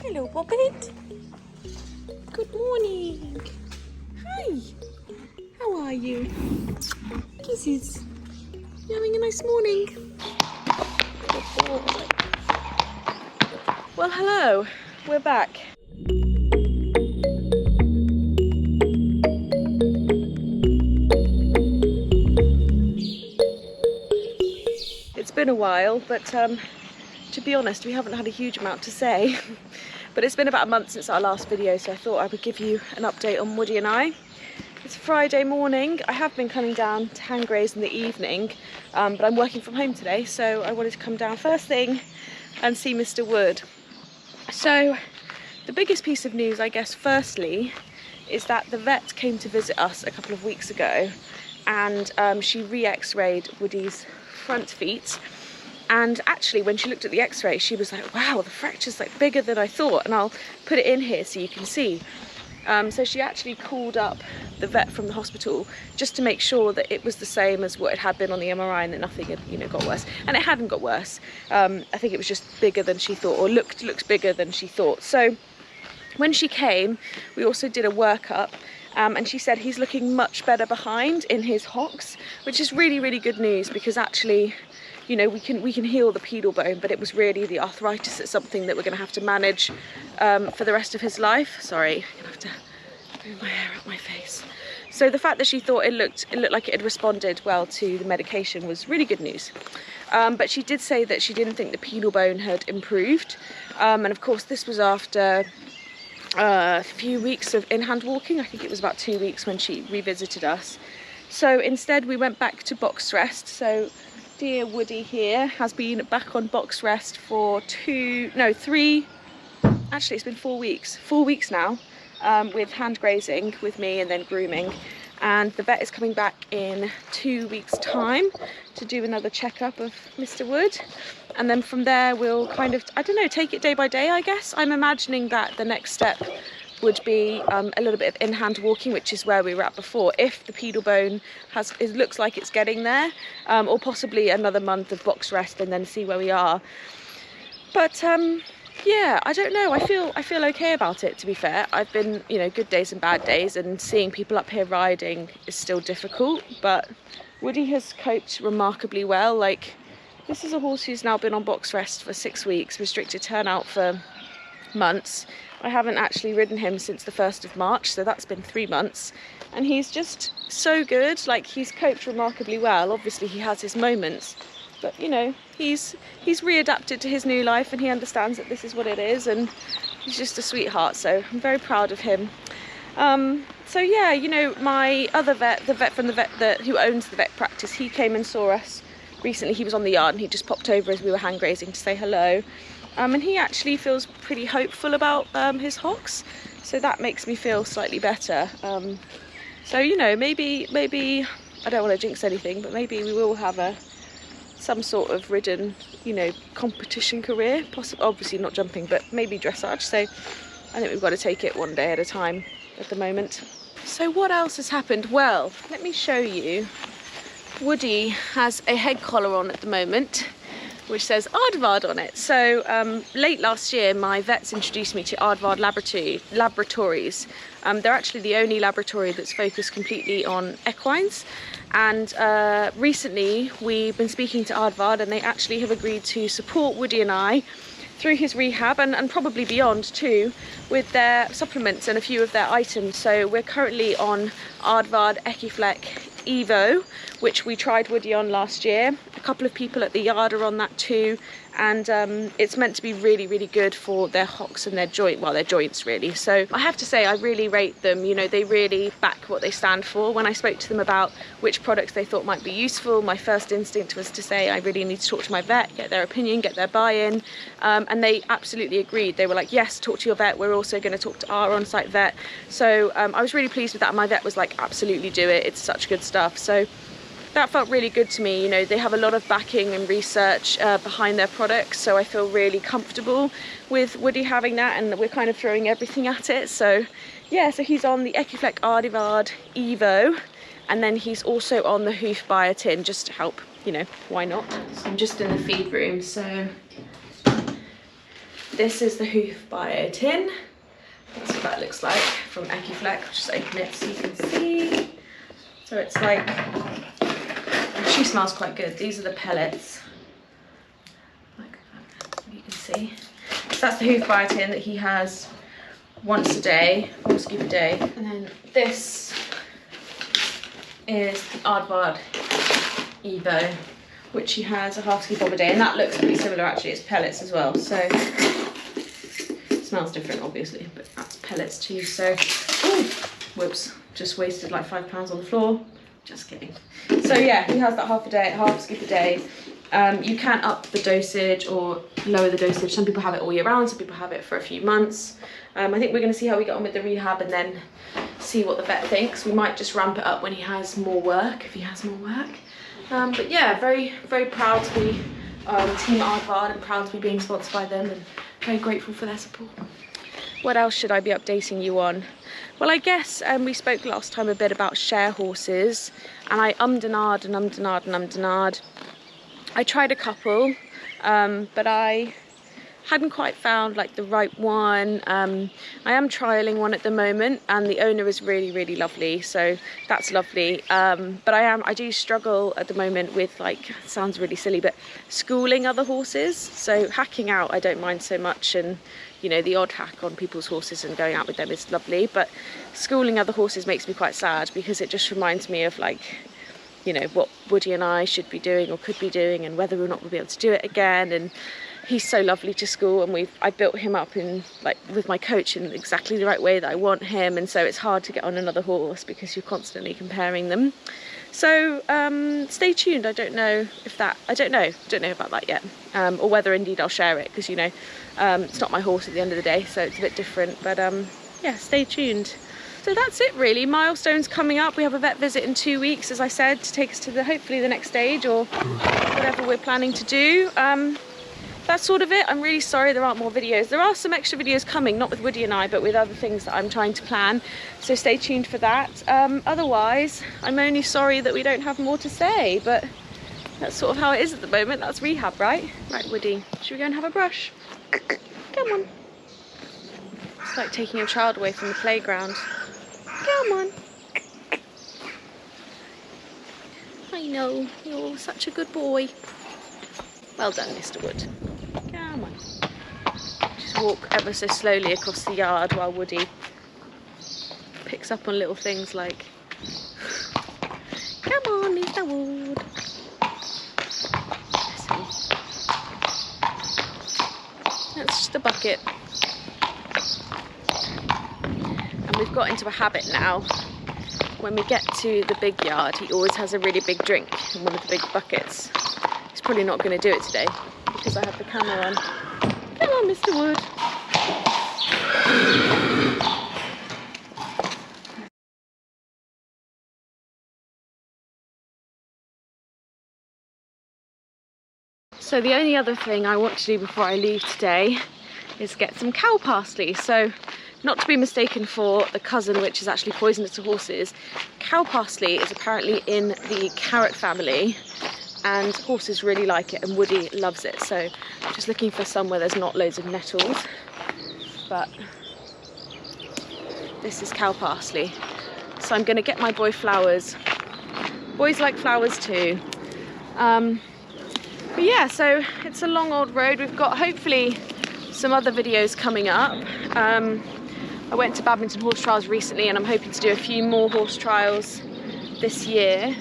Hello, Poppet. Good morning. Hi. How are you? Kisses. You having a nice morning? Good boy. Well, hello. We're back. It's been a while, but to be honest, we haven't had a huge amount to say. But it's been about a month since our last video, so I thought I would give you an update on Woody and I. It's Friday morning. I have been coming down to hand-graze in the evening, but I'm working from home today, so I wanted to come down first thing and see Mr. Wood. So the biggest piece of news, I guess, firstly, is that the vet came to visit us a couple of weeks ago, and she re-x-rayed Woody's front feet. And actually, when she looked at the x-ray, she was like, wow, the fracture's like bigger than I thought. And I'll put it in here so you can see. So she actually called up the vet from the hospital just to make sure that it was the same as what it had been on the MRI and that nothing had, you know, got worse. And it hadn't got worse. I think it was just bigger than she thought, or looked bigger than she thought. So when she came, we also did a workup. And she said he's looking much better behind in his hocks, which is really, really good news, because actually, you know, we can heal the pedal bone, but it was really the arthritis that's something that we're going to have to manage for the rest of his life. Sorry, I'm going to have to move my hair out my face. So the fact that she thought it looked like it had responded well to the medication was really good news. But she did say that she didn't think the pedal bone had improved. And of course, this was after a few weeks of in-hand walking. I think it was about 2 weeks when she revisited us. So instead, we went back to box rest. So dear Woody here has been back on box rest for 3, actually it's been 4 weeks. 4 weeks now, with hand grazing with me and then grooming. And the vet is coming back in 2 weeks' time to do another checkup of Mr. Wood. And then from there we'll kind of, I don't know, take it day by day, I guess. I'm imagining that the next step would be a little bit of in-hand walking, which is where we were at before, if the pedal bone looks like it's getting there, or possibly another month of box rest and then see where we are. But yeah, I don't know, I feel okay about it, to be fair. I've been, you know, good days and bad days, and seeing people up here riding is still difficult, but Woody has coped remarkably well. Like, this is a horse who's now been on box rest for 6 weeks, restricted turnout for months. I haven't actually ridden him since the 1st of March, so that's been 3 months. And he's just so good. Like, he's coped remarkably well. Obviously, he has his moments, but, you know, he's readapted to his new life, and he understands that this is what it is, and he's just a sweetheart, so I'm very proud of him. So yeah, you know, my other vet, the vet from the vet who owns the vet practice, he came and saw us recently. He was on the yard and he just popped over as we were hand grazing to say hello. And he actually feels pretty hopeful about his hocks, so that makes me feel slightly better. So, you know, maybe I don't want to jinx anything, but maybe we will have some sort of ridden, you know, competition career. Obviously not jumping, but maybe dressage. So I think we've got to take it one day at a time at the moment. So what else has happened? Well, let me show you. Woody has a head collar on at the moment, which says Audevard on it. So late last year, my vets introduced me to Audevard laboratories. They're actually the only laboratory that's focused completely on equines. And recently, we've been speaking to Audevard, and they actually have agreed to support Woody and I through his rehab, and probably beyond too, with their supplements and a few of their items. So we're currently on Audevard EQUESTRIAN, which we tried Woody on last year. A couple of people at the yard are on that too, and it's meant to be really, really good for their hocks and their joints really. So I have to say, I really rate them. You know, they really back what they stand for. When I spoke to them about which products they thought might be useful, my first instinct was to say I really need to talk to my vet, get their opinion, get their buy-in, and they absolutely agreed. They were like, yes, talk to your vet, we're also going to talk to our on-site vet. So I was really pleased with that. My vet was like, absolutely do it, it's such good stuff. So that felt really good to me. You know, they have a lot of backing and research behind their products, so I feel really comfortable with Woody having that, and we're kind of throwing everything at it. So yeah, so he's on the EQUESTRIAN Audevard Evo, and then he's also on the hoof biotin just to help you know, why not? So I'm just in the feed room. So this is the hoof biotin. That's what that looks like from EQUESTRIAN. Just open it so you can see. So it's like, she smells quite good. These are the pellets, like that, you can see. So that's the hoof biotin that he has once a day, 4 scoop a day. And then this is the Audevard EVO, which he has a half scoop of a day, and that looks pretty similar actually. It's pellets as well, so it smells different obviously, but that's pellets too. So, ooh, whoops, just wasted like £5 on the floor. Just kidding. So yeah, he has that half scoop a day. You can up the dosage or lower the dosage. Some people have it all year round, some people have it for a few months. I think we're going to see how we get on with the rehab and then see what the vet thinks. We might just ramp it up when he has more work, if he has more work. But yeah, very, very proud to be Team Audevard and proud to be being sponsored by them, and very grateful for their support. What else should I be updating you on? Well, I guess we spoke last time a bit about share horses, and I ummed and ahed. I tried a couple, but I hadn't quite found like the right one. I am trialing one at the moment, and the owner is really, really lovely, so that's lovely. But I do struggle at the moment with, like, sounds really silly, but schooling other horses. So hacking out I don't mind so much, and you know, the odd hack on people's horses and going out with them is lovely, but schooling other horses makes me quite sad, because it just reminds me of, like, you know, what Woody and I should be doing or could be doing, and whether or not we'll be able to do it again. And he's so lovely to school, and I built him up in, like, with my coach in exactly the right way that I want him, and so it's hard to get on another horse because you're constantly comparing them. So stay tuned. I don't know about that yet, or whether indeed I'll share it, because, you know, it's not my horse at the end of the day, so it's a bit different. But yeah, stay tuned. So that's it really. Milestones coming up. We have a vet visit in 2 weeks, as I said, to take us to hopefully the next stage, or whatever we're planning to do. That's sort of it. I'm really sorry there aren't more videos. There are some extra videos coming, not with Woody and I, but with other things that I'm trying to plan. So stay tuned for that. Otherwise, I'm only sorry that we don't have more to say, but that's sort of how it is at the moment. That's rehab, right? Right, Woody, should we go and have a brush? Come on. It's like taking a child away from the playground. Come on. I know, you're such a good boy. Well done, Mr. Wood. Come on. Just walk ever so slowly across the yard while Woody picks up on little things like, come on, Mr. Wood. That's just a bucket. And we've got into a habit now. When we get to the big yard, he always has a really big drink in one of the big buckets. He's probably not going to do it today because I have the camera on. Come on, Mr. Wood. So the only other thing I want to do before I leave today is get some cow parsley. So, not to be mistaken for the cousin, which is actually poisonous to horses. Cow parsley is apparently in the carrot family, and horses really like it, and Woody loves it. So I'm just looking for some where there's not loads of nettles, but this is cow parsley. So I'm going to get my boy flowers. Boys like flowers too. But yeah, so it's a long old road. We've got hopefully some other videos coming up. I went to badminton horse trials recently, and I'm hoping to do a few more horse trials this year.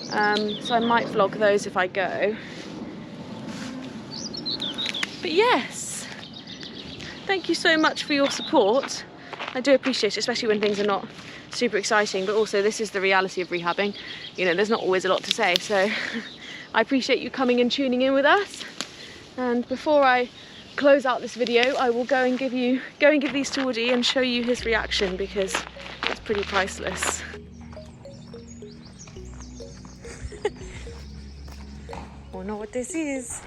So I might vlog those if I go. But yes, thank you so much for your support. I do appreciate it, especially when things are not super exciting, but also this is the reality of rehabbing. You know, there's not always a lot to say, so I appreciate you coming and tuning in with us. And before I close out this video, I will go and give these to Woody and show you his reaction, because it's pretty priceless. Oh no, what this is.